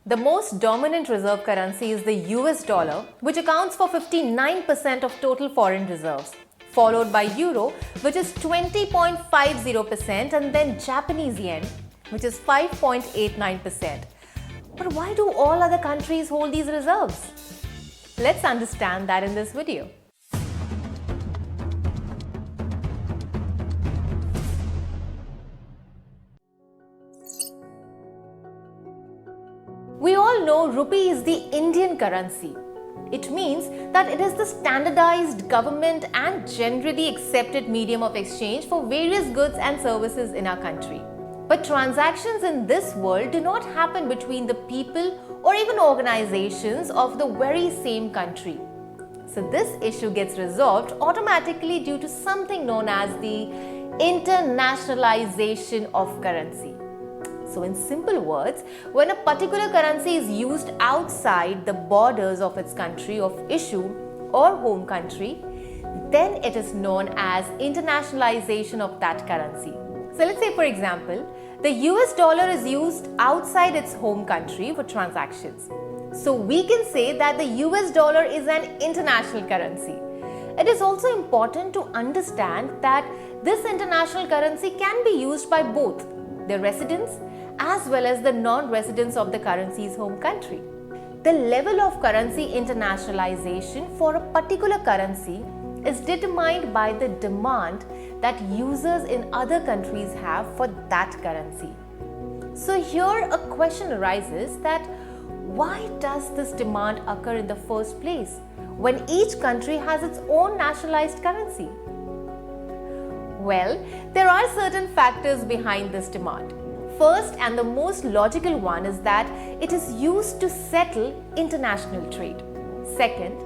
The most dominant reserve currency is the US dollar, which accounts for 59% of total foreign reserves, followed by Euro, which is 20.50%, and then Japanese yen, which is 5.89%. But why do all other countries hold these reserves? Let's understand that in this video. We all know rupee is the Indian currency. It means that it is the standardized government and generally accepted medium of exchange for various goods and services in our country. But transactions in this world do not happen between the people or even organizations of the very same country. So this issue gets resolved automatically due to something known as the internationalization of currency. So in simple words, when a particular currency is used outside the borders of its country of issue or home country, then it is known as internationalization of that currency. So let's say, for example, the US dollar is used outside its home country for transactions. So we can say that the US dollar is an international currency. It is also important to understand that this international currency can be used by both the residents as well as the non-residents of the currency's home country. The level of currency internationalization for a particular currency is determined by the demand that users in other countries have for that currency. So here a question arises that why does this demand occur in the first place when each country has its own nationalized currency? Well, there are certain factors behind this demand. First, and the most logical one, is that it is used to settle international trade. Second,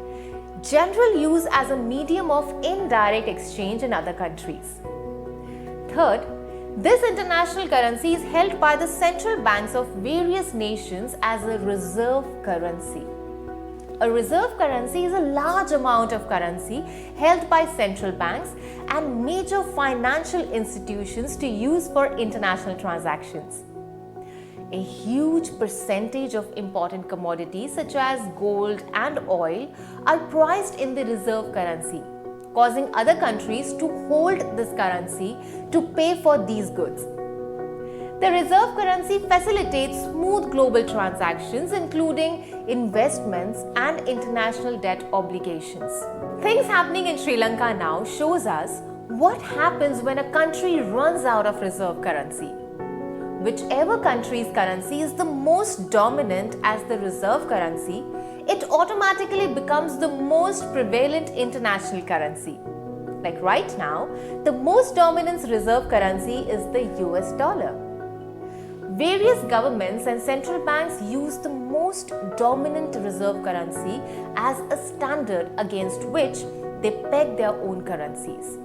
general use as a medium of indirect exchange in other countries. Third, this international currency is held by the central banks of various nations as a reserve currency. A reserve currency is a large amount of currency held by central banks and major financial institutions to use for international transactions. A huge percentage of important commodities such as gold and oil are priced in the reserve currency, causing other countries to hold this currency to pay for these goods. The reserve currency facilitates smooth global transactions, including investments and international debt obligations. Things happening in Sri Lanka now shows us what happens when a country runs out of reserve currency. Whichever country's currency is the most dominant as the reserve currency, it automatically becomes the most prevalent international currency. Like right now, the most dominant reserve currency is the US dollar. Various governments and central banks use the most dominant reserve currency as a standard against which they peg their own currencies.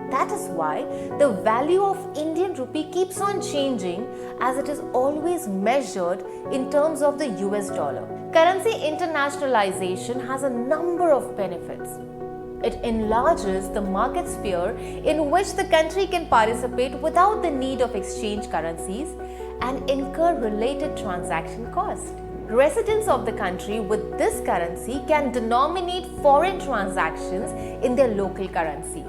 That is why the value of Indian rupee keeps on changing, as it is always measured in terms of the US dollar. Currency internationalization has a number of benefits. It enlarges the market sphere in which the country can participate without the need of exchange currencies and incur related transaction costs. Residents of the country with this currency can denominate foreign transactions in their local currency.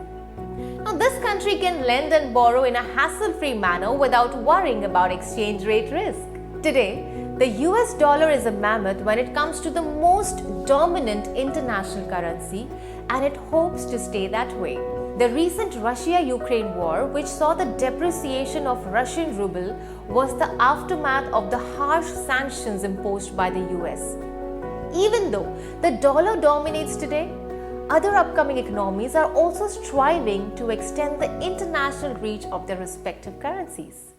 Now, this country can lend and borrow in a hassle-free manner without worrying about exchange rate risk. Today, the US dollar is a mammoth when it comes to the most dominant international currency, and it hopes to stay that way. The recent Russia-Ukraine war, which saw the depreciation of Russian ruble, was the aftermath of the harsh sanctions imposed by the US. Even though the dollar dominates today, other upcoming economies are also striving to extend the international reach of their respective currencies.